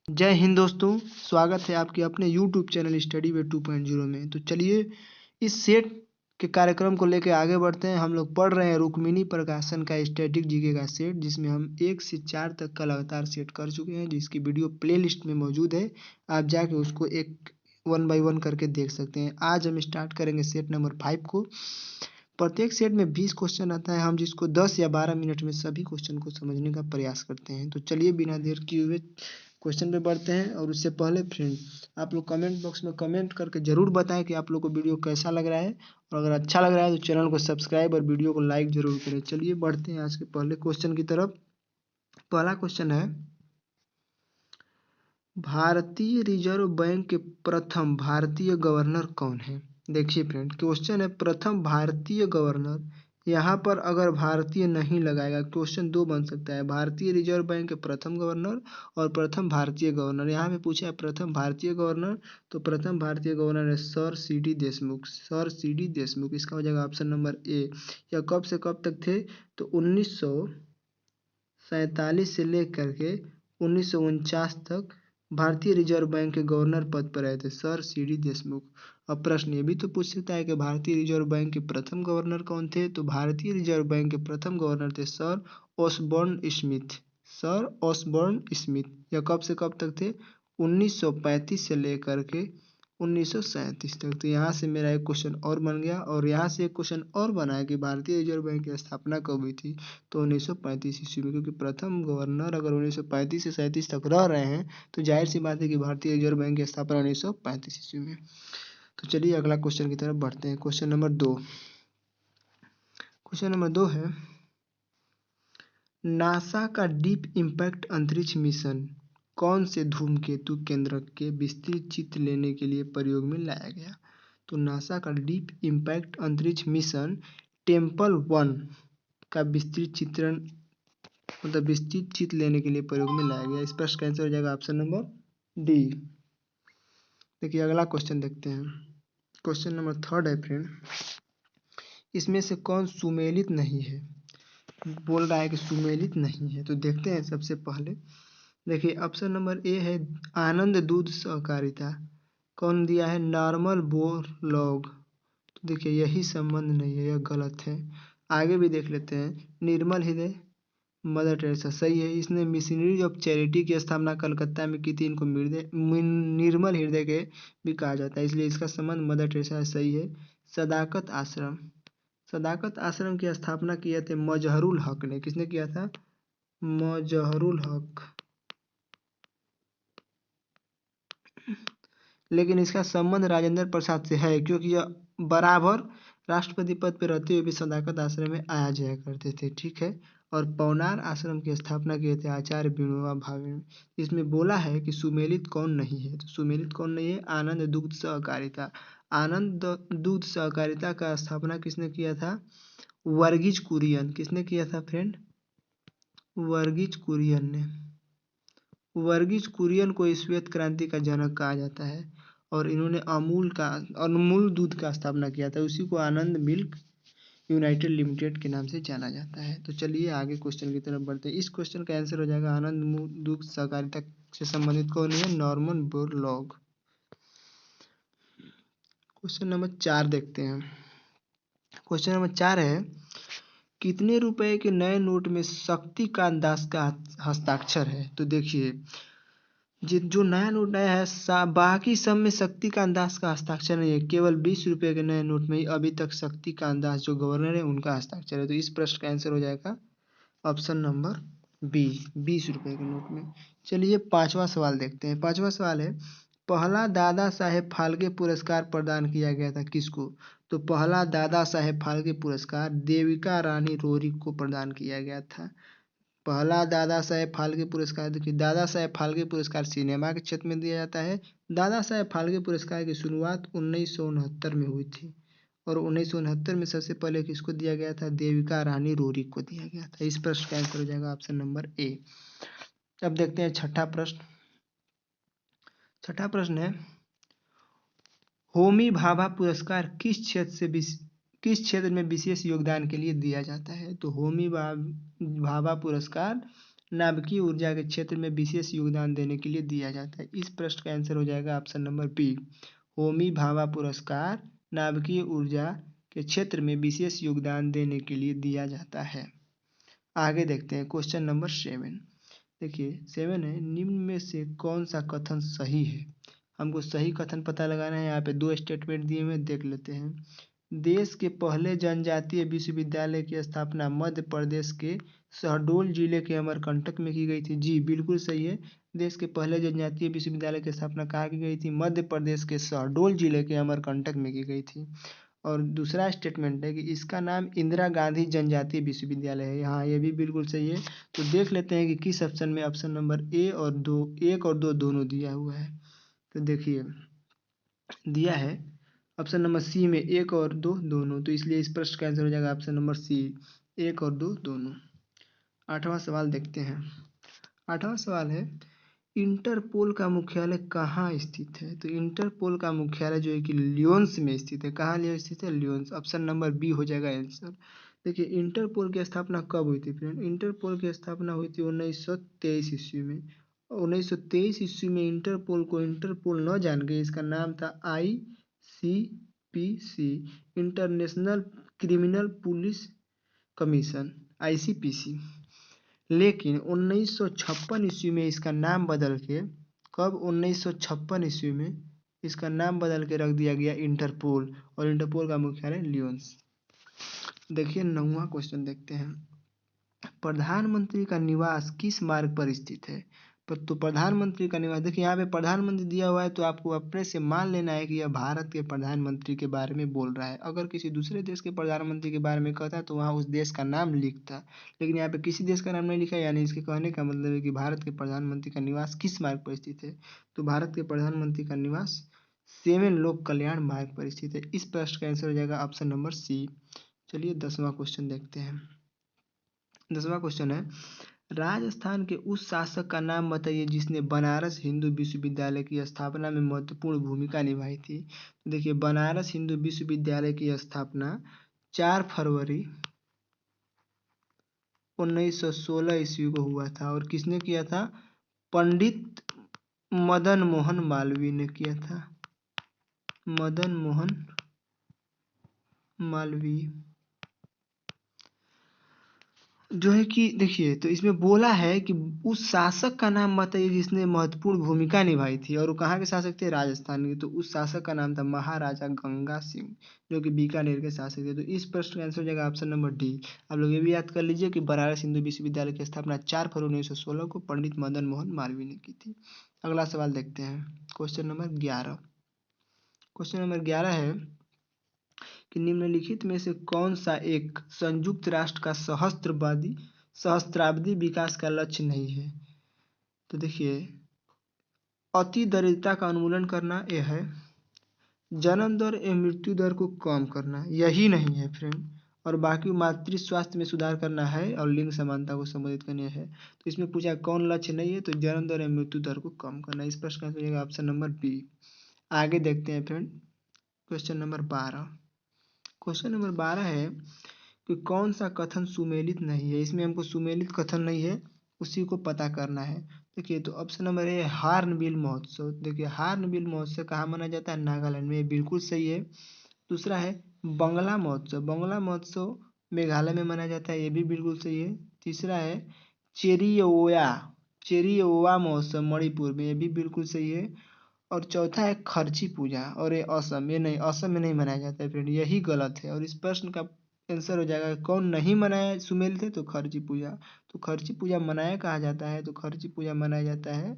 जय हिंद दोस्तों, स्वागत है आपके अपने YouTube चैनल स्टडी वे 2.0 में। तो चलिए इस सेट के कार्यक्रम को लेकर आगे बढ़ते हैं। हम लोग पढ़ रहे हैं रुक्मिणी प्रकाशन का स्टैटिक जीके का सेट, जिसमें हम 1 से 4 तक का लगातार सेट कर चुके हैं, जिसकी वीडियो प्लेलिस्ट में मौजूद है। आप जाके उसको एक 1 बाय 1 करके देख सकते हैं। आज हम स्टार्ट करेंगे सेट नंबर 5 को। प्रत्येक सेट में 20 क्वेश्चन आता है, हम जिसको 10 या 12 मिनट में सभी क्वेश्चन को समझने का प्रयास करते हैं। तो चलिए बिना देर किए हुए क्वेश्चन पे बढ़ते हैं। और उससे पहले फ्रेंड, आप लोग कमेंट बॉक्स में कमेंट करके ज़रूर बताएं कि आप लोग को वीडियो कैसा लग रहा है, और अगर अच्छा लग रहा है तो चैनल को सब्सक्राइब और वीडियो को लाइक ज़रूर करें। चलिए बढ़ते हैं आज के पहले क्वेश्चन की तरफ। पहला क्वेश्चन है, भारतीय रिजर्व बैंक के प्रथम भारतीय गवर्नर कौन है? देखिए फ्रेंड, क्वेश्चन है प्रथम भारतीय गवर्नर। यहाँ पर अगर भारतीय नहीं लगाएगा, क्वेश्चन दो बन सकता है, भारतीय रिजर्व बैंक के प्रथम गवर्नर और प्रथम भारतीय गवर्नर। यहाँ पे पूछा है प्रथम भारतीय गवर्नर, तो प्रथम भारतीय गवर्नर है sir CD. Deshmukh. Sir CD. Deshmukh, इसका हो जाएगा ऑप्शन नंबर ए। यह कब से कब तक थे? तो 1947 से लेकर के 1949 तक भारतीय रिजर्व बैंक के गवर्नर पद पर रहे थे सर सी.डी. देशमुख। अब प्रश्न ये भी तो पूछ सकता है कि भारतीय रिजर्व बैंक के प्रथम गवर्नर कौन थे? तो भारतीय रिजर्व बैंक के प्रथम गवर्नर थे sir Osborne Smith. Sir Osborne Smith. यह कब से कब तक थे? 1935 से लेकर के 1937 तक। तो यहाँ से मेरा एक क्वेश्चन और बन गया, और यहाँ से एक क्वेश्चन और बना है कि भारतीय रिजर्व बैंक की स्थापना कब हुई थी? तो 1935 ईस्वी में, क्योंकि प्रथम गवर्नर अगर 1935 से 37 तक रह रहे हैं तो जाहिर सी बात है कि भारतीय रिजर्व बैंक की स्थापना 1935 ईस्वी में। तो चलिए अगला क्वेश्चन की तरफ बढ़ते हैं। Question number 2। क्वेश्चन नंबर 2 है, नासा का डीप इम्पैक्ट अंतरिक्ष मिशन कौन से धूमकेतु केंद्रक के विस्तृत चित्र लेने के लिए प्रयोग में लाया गया? तो नासा का डीप इम्पैक्ट अंतरिक्ष मिशन टेम्पल 1 का विस्तृत चित्रण विस्तृत चित्र लेने के लिए प्रयोग में लाया गया। इस प्रश्न का आंसर हो जाएगा ऑप्शन नंबर डी। देखिए अगला क्वेश्चन देखते हैं। क्वेश्चन नंबर 3 है फ्रेंड, इसमें से कौन सुमेलित नहीं है? बोल रहा है कि सुमेलित नहीं है, तो देखते हैं। सबसे पहले देखिए ऑप्शन नंबर ए है आनंद दूध सहकारिता। कौन दिया है? Norman Borlaug. तो देखिए यही संबंध नहीं है, यह गलत है। आगे भी देख लेते हैं। निर्मल हृदय, मदर टेरेसा, सही है। इसने मिशनरीज ऑफ चैरिटी की स्थापना कलकत्ता में की थी। इनको निर्मल हृदय के भी कहा जाता है, इसलिए इसका संबंध मदर टेरेसा से सही है। सदाकत आश्रम, सदाकत आश्रम की स्थापना किए थे मजहरुल हक ने। किसने किया था? मजहरुल हक। लेकिन इसका संबंध राजेंद्र प्रसाद से है, क्योंकि यह बराबर राष्ट्रपति पद पर रहते हुए भी सदाकत आश्रम में आया जाया करते थे। ठीक है। और पौनार आश्रम की स्थापना किए थे आचार्य विनोबा भावे। इसमें बोला है कि सुमेलित कौन नहीं है, तो सुमेलित कौन नहीं है? आनंद दुग्ध सहकारिता। आनंद दूध सहकारिता का स्थापना किसने किया था? वर्गीज कुरियन। किसने किया था फ्रेंड? वर्गीज कुरियन ने। वर्गीज कुरियन को श्वेत क्रांति का जनक कहा जाता है, और इन्होंने अमूल दूध का स्थापना किया था। उसी को आनंद मिल्क यूनाइटेड लिमिटेड के नाम से जाना जाता है। तो चलिए आगे क्वेश्चन की तरफ बढ़ते हैं। इस क्वेश्चन का आंसर हो जाएगा आनंद दूध सहकारिता से संबंधित कौन है? Norman Borlaug. क्वेश्चन नंबर 4 देखते हैं। क्वेश्चन नंबर 4 है, कितने रुपए के नए नोट में शक्तिकांत दास का हस्ताक्षर है? तो देखिए जो नया नोट आया है, बाकी सब में शक्तिकांत दास का हस्ताक्षर नहीं है, केवल 20 रुपए के नए नोट में ही अभी तक शक्तिकांत दास जो गवर्नर है उनका हस्ताक्षर है। तो इस प्रश्न का आंसर हो जाएगा ऑप्शन नंबर बी, 20 रुपए के नोट में। चलिए 5वां सवाल देखते हैं। 5वां सवाल है, पहला दादा साहेब फाल्के पुरस्कार प्रदान किया गया था किसको? तो पहला दादा साहेब फाल्के पुरस्कार देविका रानी रोरी को प्रदान किया गया था। पहला दादा साहेब फाल्के पुरस्कार, देखिए दादा साहेब फाल्के पुरस्कार सिनेमा के क्षेत्र में दिया जाता है। दादा साहेब फाल्के पुरस्कार की शुरुआत 1969 में हुई थी, और 1969 में सबसे पहले किसको दिया गया था? देविका रानी रोरी को दिया गया था। इस प्रश्न का आंसर हो जाएगा ऑप्शन नंबर ए। अब देखते हैं छठा प्रश्न। छठा प्रश्न है, होमी भाभा पुरस्कार किस क्षेत्र में विशेष योगदान के लिए दिया जाता है? तो होमी भाभा पुरस्कार नाभिकीय ऊर्जा के क्षेत्र में विशेष योगदान देने के लिए दिया जाता है? इस प्रश्न का आंसर हो जाएगा option number B, Homi Bhabha पुरस्कार नाभिकीय ऊर्जा के क्षेत्र में विशेष योगदान देने के लिए दिया जाता है। आगे देखते हैं क्वेश्चन नंबर 7। देखिए 7 है, निम्न में से कौन सा कथन सही है? हमको सही कथन पता लगाना है। यहाँ पे 2 स्टेटमेंट दिए हुए, देख लेते हैं। देश के पहले जनजातीय विश्वविद्यालय की स्थापना मध्य प्रदेश के शहडोल जिले के अमरकंटक में की गई थी। जी बिल्कुल सही है। देश के पहले जनजातीय विश्वविद्यालय की स्थापना कहाँ की गई थी? मध्य प्रदेश के शहडोल जिले के अमरकंटक में की गई थी। और दूसरा स्टेटमेंट है कि इसका नाम इंदिरा गांधी जनजातीय विश्वविद्यालय है। हाँ, ये भी बिल्कुल सही है। तो देख लेते हैं कि किस ऑप्शन में ऑप्शन नंबर ए और 2, 1 और 2 दोनों दिया हुआ है। तो देखिए दिया है ऑप्शन नंबर सी में 1 और 2 दोनों, तो इसलिए इस प्रश्न का आंसर हो जाएगा ऑप्शन नंबर सी, 1 और 2 दोनों। 8वां सवाल देखते हैं। 8वां सवाल है, इंटरपोल का मुख्यालय कहाँ स्थित है? तो इंटरपोल का मुख्यालय जो है कि लियोन्स में स्थित है। कहाँ स्थित है? लियोन्स। ऑप्शन नंबर बी हो जाएगा आंसर। देखिए इंटरपोल की स्थापना कब हुई थी फ्रेंड? इंटरपोल की स्थापना हुई थी 1923 ईस्वी में। 1923 ईस्वी में इंटरपोल को इंटरपोल न जान के इसका नाम था ICPC, international criminal police commission, ICPC। लेकिन 1956 ईस्वी में इसका नाम बदल के, कब? 1956 ईस्वी में इसका नाम बदल के रख दिया गया इंटरपोल, और इंटरपोल का मुख्यालय लियोन्स। देखिए 9वां क्वेश्चन देखते हैं। प्रधानमंत्री का निवास किस मार्ग पर स्थित है? तो प्रधानमंत्री का निवास, देखिए यहाँ पे प्रधानमंत्री दिया हुआ है, तो आपको अपने से मान लेना है कि यह भारत के प्रधानमंत्री के बारे में बोल रहा है। अगर किसी दूसरे देश के प्रधानमंत्री के बारे में कहता तो वहाँ उस देश का नाम लिखता, लेकिन यहाँ पे किसी देश का नाम नहीं लिखा, यानी इसके कहने का मतलब है कि भारत के प्रधानमंत्री का निवास किस मार्ग पर स्थित है? तो भारत के प्रधानमंत्री का निवास 7 लोक कल्याण मार्ग पर स्थित है। इस प्रश्न का आंसर हो जाएगा ऑप्शन नंबर सी। चलिए 10वां क्वेश्चन देखते हैं। 10वां क्वेश्चन है, राजस्थान के उस शासक का नाम बताइए जिसने बनारस हिंदू विश्वविद्यालय की स्थापना में महत्वपूर्ण भूमिका निभाई थी। तो देखिए बनारस हिंदू विश्वविद्यालय की स्थापना 4 फरवरी 1916 ईस्वी को हुआ था, और किसने किया था? पंडित मदन मोहन मालवीय ने किया था। मदन मोहन मालवीय जो है कि देखिए, तो इसमें बोला है कि उस शासक का नाम बताइए जिसने महत्वपूर्ण भूमिका निभाई थी, और वो कहाँ के शासक थे? राजस्थान के। तो उस शासक का नाम था महाराजा गंगा सिंह, जो कि बीकानेर के शासक थे। तो इस प्रश्न का आंसर हो जाएगा ऑप्शन नंबर डी। आप लोग ये भी याद कर लीजिए कि बनारस हिंदू विश्वविद्यालय की स्थापना 4 फरवरी 1916 को पंडित मदन मोहन मालवीय ने की थी। अगला सवाल देखते हैं, क्वेश्चन नंबर 11। क्वेश्चन नंबर 11 है कि निम्नलिखित में से कौन सा एक संयुक्त राष्ट्र का सहस्त्राब्दी विकास का लक्ष्य नहीं है? तो देखिए अति दरिद्रता का उन्मूलन करना यह है, जन्म दर एवं मृत्यु दर को कम करना यही नहीं है फ्रेंड, और बाकी मातृ स्वास्थ्य में सुधार करना है, और लिंग समानता को संबोधित करना है। तो इसमें पूछा कौन लक्ष्य नहीं है? तो जन्म दर एवं मृत्यु दर को कम करना। इस प्रश्न का आंसर हो जाएगा ऑप्शन नंबर बी। आगे देखते हैं friend, question number 12। Question number 12 है कि कौन सा कथन सुमेलित नहीं है? इसमें हमको सुमेलित कथन नहीं है, उसी को पता करना है। देखिए तो ऑप्शन नंबर ए हार्नबिल महोत्सव। देखिए हार्नबिल महोत्सव कहाँ मनाया जाता है? नागालैंड में, बिल्कुल सही है। दूसरा है बंगला महोत्सव। बंगला महोत्सव मेघालय में मनाया जाता है, ये भी बिल्कुल सही है। तीसरा है चेरिओवा महोत्सव मणिपुर में, ये भी बिल्कुल सही है। और चौथा है खर्ची पूजा, और ये असम, ये नहीं, असम में नहीं मनाया जाता है फ्रेंड, यही गलत है। और इस प्रश्न का आंसर हो जाएगा कौन नहीं मनाया सुमेलित है? तो खर्ची पूजा। तो खर्ची पूजा मनाया कहा जाता है? तो खर्ची पूजा मनाया जाता है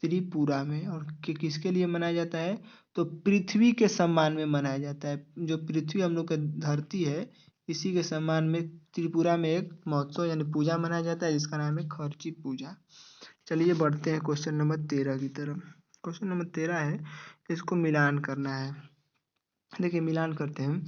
त्रिपुरा में। और किसके लिए मनाया जाता है? तो पृथ्वी के सम्मान में मनाया जाता है। जो पृथ्वी हम लोग का धरती है, इसी के सम्मान में त्रिपुरा में एक महोत्सव यानी पूजा मनाया जाता है, जिसका नाम है खर्ची पूजा। चलिए बढ़ते हैं क्वेश्चन नंबर 13 की तरफ। क्वेश्चन नंबर 13 है, इसको मिलान करना है। देखिए मिलान करते हैं।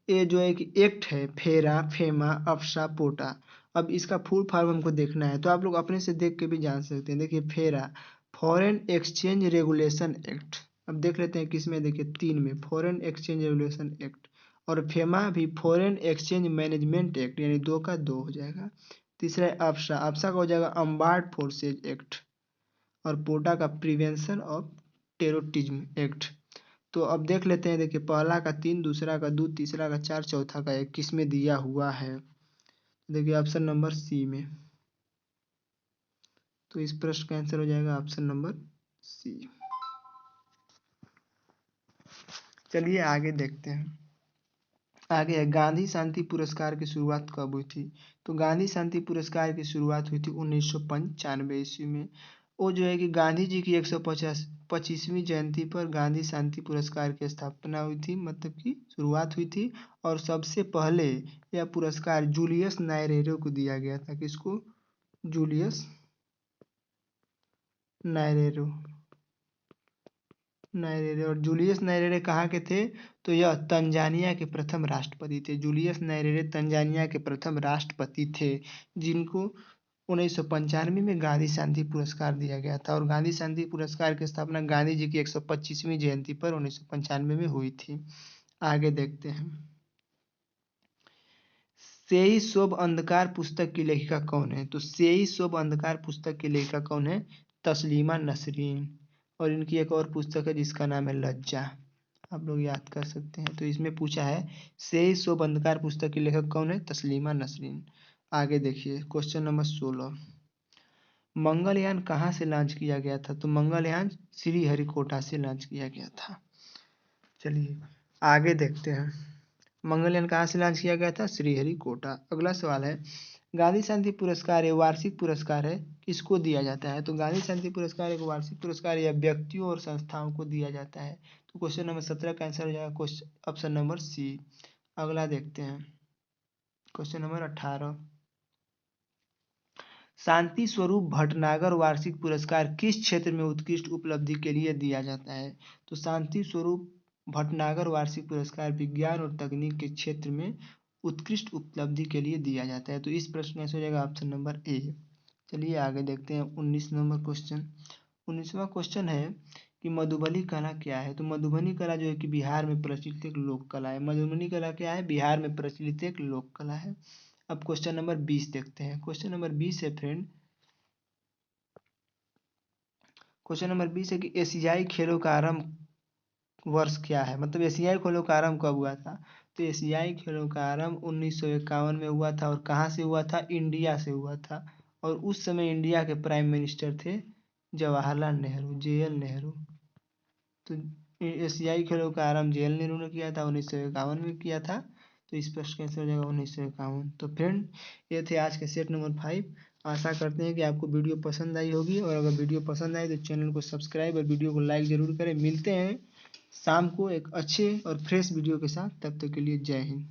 ये जो है कि एक्ट है फेरा, फेमा, अफसा, पोटा। अब इसका फुल फॉर्म हमको देखना है, तो आप लोग अपने से देख के भी जान सकते हैं। देखिए फेरा फॉरेन एक्सचेंज रेगुलेशन एक्ट। अब देख लेते हैं किसमें, देखिए 3 में, फॉरेन एक्सचेंज रेगुलेशन एक्ट। और फेमा भी फॉरेन एक्सचेंज मैनेजमेंट एक्ट, यानी 2 का 2 हो जाएगा। तीसरा है अप्सा, अप्सा का हो जाएगा अम्बार्ड फोर्सेज एक्ट, और पोटा का प्रिवेंशन ऑफ टेरोरिज्म एक्ट। तो अब देख लेते हैं, देखिए पहला का 3, दूसरा का 2, तीसरा का 4, चौथा का 1 किस में दिया हुआ है। देखिए ऑप्शन नंबर सी में। तो इस प्रश्न का आंसर हो जाएगा ऑप्शन नंबर सी। चलिए आगे देखते हैं। आगे है गांधी शांति पुरस्कार की शुरुआत कब हुई थी। तो गांधी शांति पुरस्कार की शुरुआत हुई थी 1995 ईस्वी में। वो जो है कि गांधी जी की 125वीं जयंती पर गांधी शांति पुरस्कार की स्थापना हुई थी, मतलब कि शुरुआत हुई थी। और सबसे पहले यह पुरस्कार जूलियस नायरेरे को दिया गया था। किसको? जूलियस नायरेरे। नायरेरे, और जूलियस नायरेरे कहाँ के थे? तो यह तंजानिया के प्रथम राष्ट्रपति थे। जूलियस नायरेरे तंजानिया के प्रथम राष्ट्रपति थे, जिनको 1995 में गांधी शांति पुरस्कार दिया गया था। और गांधी शांति पुरस्कार की स्थापना गांधी जी की 125वीं जयंती पर 1995 में हुई थी। आगे देखते हैं। सेई शोभ अंधकार पुस्तक की लेखिका कौन है? तो सेई शोभ अंधकार पुस्तक की लेखिका कौन है? तस्लीमा नसरीन। और इनकी एक और पुस्तक है जिसका नाम है लज्जा, आप लोग याद कर सकते हैं। तो इसमें पूछा है सेई शोभ अंधकार पुस्तक की लेखक कौन है? तस्लीमा नसरीन। आगे देखिए क्वेश्चन नंबर 16। मंगलयान कहाँ से लॉन्च किया गया था? तो मंगलयान श्रीहरिकोटा से लॉन्च किया गया था। चलिए आगे देखते हैं। मंगलयान कहाँ से लॉन्च किया गया था? श्रीहरिकोटा। अगला सवाल है गांधी शांति पुरस्कार ये वार्षिक पुरस्कार है, किसको दिया जाता है? तो गांधी शांति पुरस्कार एक वार्षिक पुरस्कार या व्यक्तियों और संस्थाओं को दिया जाता है। तो क्वेश्चन नंबर 17 का आंसर हो जाएगा क्वेश्चन ऑप्शन नंबर सी। अगला देखते हैं क्वेश्चन नंबर 18। शांति स्वरूप भटनागर वार्षिक पुरस्कार किस क्षेत्र में उत्कृष्ट उपलब्धि के लिए दिया जाता है? तो शांति स्वरूप भटनागर वार्षिक पुरस्कार विज्ञान और तकनीक के क्षेत्र में उत्कृष्ट उपलब्धि के लिए दिया जाता है। तो इस प्रश्न का आंसर हो जाएगा ऑप्शन नंबर ए। चलिए आगे देखते हैं 19 नंबर क्वेश्चन। 19वां क्वेश्चन है कि मधुबनी कला क्या है? तो मधुबनी कला जो है कि बिहार में प्रचलित एक लोक कला है। मधुबनी कला क्या है? बिहार में प्रचलित एक लोक कला है। अब क्वेश्चन नंबर 20 देखते हैं। क्वेश्चन नंबर 20 है फ्रेंड, क्वेश्चन नंबर 20 है कि एशियाई खेलों का आरंभ वर्ष क्या है? मतलब एशियाई खेलों का आरंभ कब हुआ था? तो एशियाई खेलों का आरंभ 1951 में हुआ था। और कहाँ से हुआ था? इंडिया से हुआ था। और उस समय इंडिया के प्राइम मिनिस्टर थे जवाहरलाल नेहरू, JL नेहरू। तो एशियाई खेलों का आरंभ JL नेहरू ने किया था, 1951 में किया था। तो इस प्रश्न का आंसर हो जाएगा 1951। तो फ्रेंड ये थे आज के सेट नंबर 5। आशा करते हैं कि आपको वीडियो पसंद आई होगी, और अगर वीडियो पसंद आए तो चैनल को सब्सक्राइब और वीडियो को लाइक जरूर करें। मिलते हैं शाम को एक अच्छे और फ्रेश वीडियो के साथ, तब तक के लिए जय हिंद।